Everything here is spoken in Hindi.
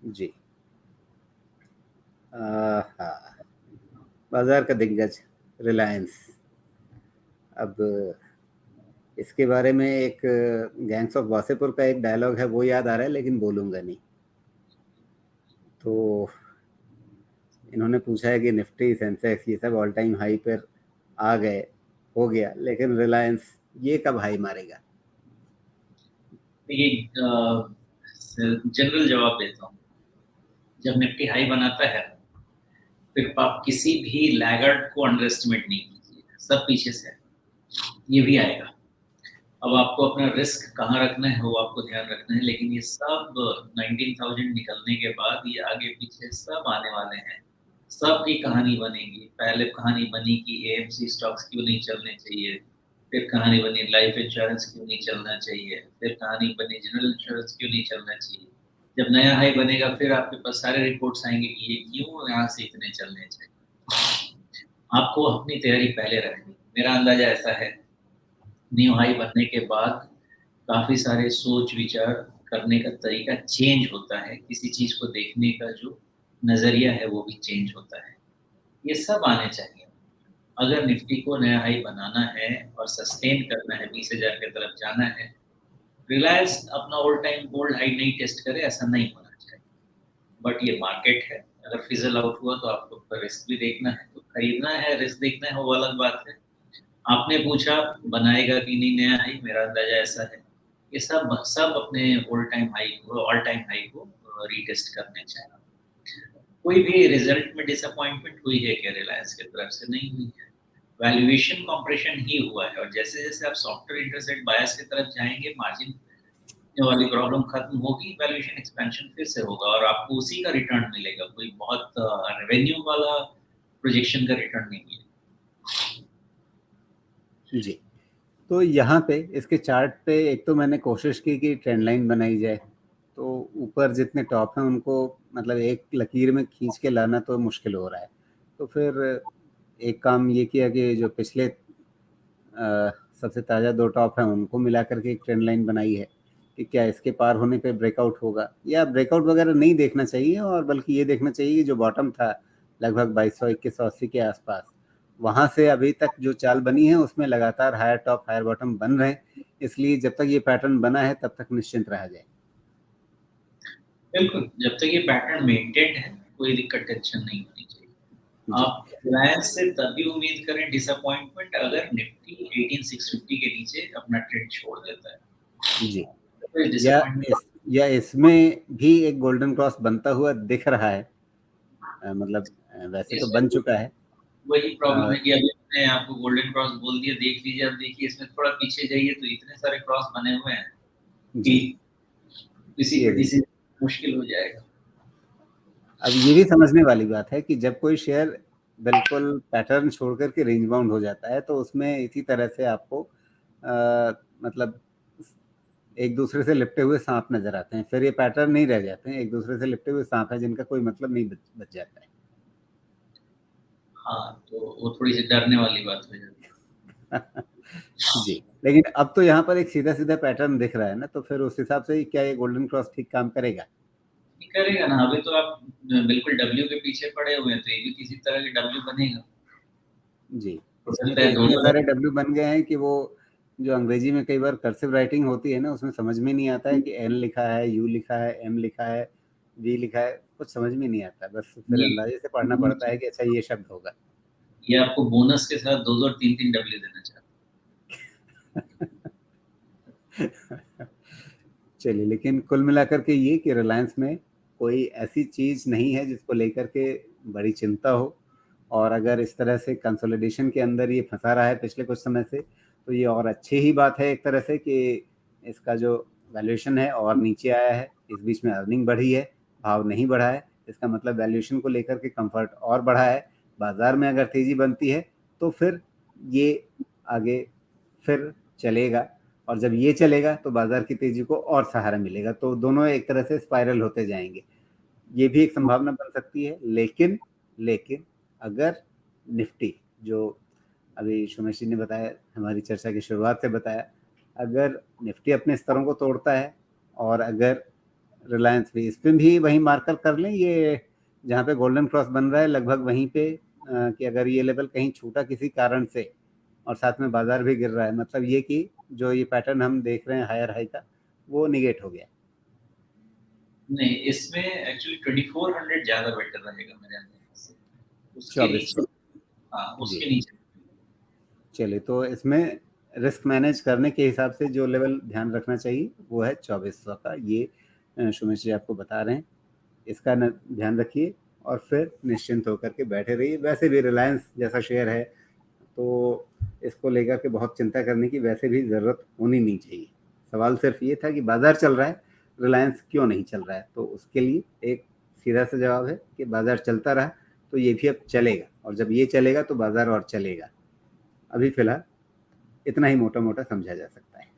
जी। हाँ, बाजार का दिग्गज रिलायंस। अब इसके बारे में एक गैंग्स ऑफ वासेपुर का एक डायलॉग है, वो याद आ रहा है लेकिन बोलूंगा नहीं। तो इन्होंने पूछा है कि निफ्टी, सेंसेक्स ये सब ऑल टाइम हाई पर आ गए, हो गया, लेकिन रिलायंस ये कब हाई मारेगा? देखिए, जनरल जवाब देता हूँ। जब निफ्टी हाई बनाता है, फिर आप किसी भी लैगर्ड को अंडर एस्टिमेट नहीं कीजिए, सब पीछे से है। ये भी आएगा। अब आपको अपना रिस्क कहाँ रखना है वो आपको ध्यान रखना है, लेकिन ये सब 19,000 निकलने के बाद ये आगे पीछे सब आने वाले हैं। सबकी कहानी बनेगी। पहले कहानी बनी कि एएमसी स्टॉक्स क्यों नहीं चलने चाहिए, फिर कहानी बनी लाइफ इंश्योरेंस क्यों नहीं चलना चाहिए, फिर कहानी बनी जनरल इंश्योरेंस क्यों नहीं चलना चाहिए। जब नया हाई बनेगा, फिर आपके पास सारे रिपोर्ट्स आएंगे कि ये क्यों यहाँ से इतने चलने चाहिए। आपको अपनी तैयारी पहले रखनी। मेरा अंदाजा ऐसा है, न्यू हाई बनने के बाद काफ़ी सारे सोच विचार करने का तरीका चेंज होता है, किसी चीज़ को देखने का जो नज़रिया है वो भी चेंज होता है। ये सब आने चाहिए। अगर निफ्टी को नया हाई बनाना है और सस्टेन करना है, 20,000 की तरफ जाना है, रिलायंस अपना ऑल टाइम गोल्ड हाई नहीं टेस्ट करे, ऐसा नहीं होना चाहिए। बट ये मार्केट है, अगर फिजल आउट हुआ तो आपको रिस्क भी देखना है, तो खरीदना है, रिस्क देखना है, वो अलग बात है। आपने पूछा बनाएगा कि नहीं नया हाई, मेरा अंदाजा ऐसा है। ये सब सब अपने ऑल टाइम हाई को रीटेस्ट करने चाहिए। कोई भी रिजल्ट में डिसअपॉइंटमेंट हुई है क्या रिलायंस की तरफ से? नहीं हुई है। वैल्यूएशन कंप्रेशन ही हुआ है, और जैसे जैसे आप सॉफ्टवेयर इंटरसेट बायस की तरफ जाएंगे, मार्जिन वाली प्रॉब्लम खत्म होगी, वैल्यूएशन एक्सपेंशन फिर से होगा और आपको उसी का रिटर्न मिलेगा। कोई बहुत रेवेन्यू वाला प्रोजेक्शन का रिटर्न नहीं मिलेगा। जी। तो यहाँ पे इसके चार्ट पे एक तो मैंने कोशिश की कि ट्रेंड लाइन बनाई जाए, तो ऊपर जितने टॉप हैं उनको मतलब एक लकीर में खींच के लाना तो मुश्किल हो रहा है। तो फिर एक काम ये किया कि जो पिछले सबसे ताज़ा 2 टॉप हैं उनको मिला कर के एक ट्रेंड लाइन बनाई है कि क्या इसके पार होने पे ब्रेकआउट होगा, या ब्रेकआउट वगैरह नहीं देखना चाहिए, और बल्कि ये देखना चाहिए कि जो बॉटम था लगभग 2200-2180 के आसपास, वहाँ से अभी तक जो चाल बनी है उसमें लगातार हायर टॉप हायर बॉटम बन रहे हैं। इसलिए जब तक ये पैटर्न बना है तब तक निश्चिंत रहा जाए। बिल्कुल, जब तक ये पैटर्न मेंटेन्ड है, कोई दिक्कत टेंशन नहीं होनी चाहिए। जी। आप रिलायंस से तभी उम्मीद करें डिसअपॉइंटमेंट, अगर निफ्टी 18,650 के नीचे अपना ट्रेंड छोड़ देता है। जी। तो या डिसअपॉइंटमेंट। या इसमें भी एक गोल्डन क्रॉस बनता हुआ दिख रहा है। मतलब वैसे तो इसमें बन चुका है। वही प्रॉब्लम अ, है कि अभी मैंने आपको गोल्डन क्रॉस बोल दिया, देख लीजिए। अब देखिए, इसमें थोड़ा पीछे जाइए तो इतने सारे क्रॉस बने हुए हैं कि जी। किसी ये का भी डिसीजन मुश्किल हो जाएगा। अब ये भी समझने वाली बात है कि जब कोई शेयर बिल्कुल पैटर्न छोड़ कर के रेंज बाउंड हो जाता है तो उसमें इसी तरह से आपको मतलब एक दूसरे से लिपटे हुए सांप नजर आते हैं। फिर ये पैटर्न नहीं रह जाते हैं, एक दूसरे से लिपटे हुए सांप है जिनका कोई मतलब नहीं बच जाता हाँ, तो वो थोड़ी सी डरने वाली बात हो जाती है। जी। लेकिन अब तो यहाँ पर एक सीधा सीधा पैटर्न दिख रहा है ना, तो फिर उस हिसाब से क्या ये गोल्डन क्रॉस ठीक काम करेगा? है। करेगा ना, अभी तो आप बिल्कुल डब्ल्यू के पीछे पड़े हुए हैं, तो ये भी किसी तरह के डब्ल्यू बनेगा। जी। हो इसमें सकता तो है इतने दोनों। सारे डब्ल्यू बन गए हैं कि वो जो अंग्रेजी में कई बार कर्सिव राइटिंग होती है ना, उसमें समझ में नहीं आता है कि एन लिखा है, यू लिखा है, एम लिखा है, वी लिखा है, कुछ समझ में नहीं आता। बस फिर ये अंदाजे से पढ़ना पड़ता है कि अच्छा ये शब्द होगा। ये आपको बोनस के साथ 2-2 और 3-3 डब्ल्यू देना चाहता चलिए, लेकिन कुल मिलाकर के ये कि रिलायंस में कोई ऐसी चीज़ नहीं है जिसको लेकर के बड़ी चिंता हो, और अगर इस तरह से कंसोलिडेशन के अंदर ये फंसा रहा है पिछले कुछ समय से, तो ये और अच्छी ही बात है एक तरह से कि इसका जो वैल्यूएशन है और नीचे आया है। इस बीच में अर्निंग बढ़ी है, भाव नहीं बढ़ा है, इसका मतलब वैल्यूएशन को लेकर के कंफर्ट और बढ़ा है। बाजार में अगर तेजी बनती है तो फिर ये आगे फिर चलेगा, और जब ये चलेगा तो बाजार की तेजी को और सहारा मिलेगा, तो दोनों एक तरह से स्पाइरल होते जाएंगे। ये भी एक संभावना बन सकती है। लेकिन लेकिन अगर निफ्टी, जो अभी सुमेश जी ने बताया, हमारी चर्चा की शुरुआत से बताया, अगर निफ्टी अपने स्तरों को तोड़ता है और अगर रिलायंस भी, इस पे भी वही मार्कर कर लें, ये जहाँ पे गोल्डन क्रॉस बन रहा है लगभग वहीं पे, कि अगर ये लेवल कहीं छूटा किसी कारण से और साथ में बाजार भी गिर रहा है, मतलब ये कि जो ये पैटर्न हम देख रहे हैं हायर हाई का, वो निगेट हो गया। नहीं, इसमें एक्चुअली 2400 ज्यादा बेटर रहेगा मेरे अंदाज से। उसके 2400 नीचे, हाँ जी। उसके नीचे। चलिए, तो इसमें रिस्क मैनेज करने के हिसाब से जो लेवल ध्यान रखना चाहिए वो है 2400 का, ये सुमेश जी आपको बता रहे हैं। इसका ध्यान रखिए और फिर निश्चिंत होकर के बैठे रहिए। वैसे भी रिलायंस जैसा शेयर है तो इसको लेकर के बहुत चिंता करने की वैसे भी ज़रूरत होनी नहीं चाहिए। सवाल सिर्फ ये था कि बाज़ार चल रहा है, रिलायंस क्यों नहीं चल रहा है, तो उसके लिए एक सीधा सा जवाब है कि बाज़ार चलता रहा तो ये भी अब चलेगा, और जब ये चलेगा तो बाज़ार और चलेगा। अभी फ़िलहाल इतना ही मोटा-मोटा समझा जा सकता है।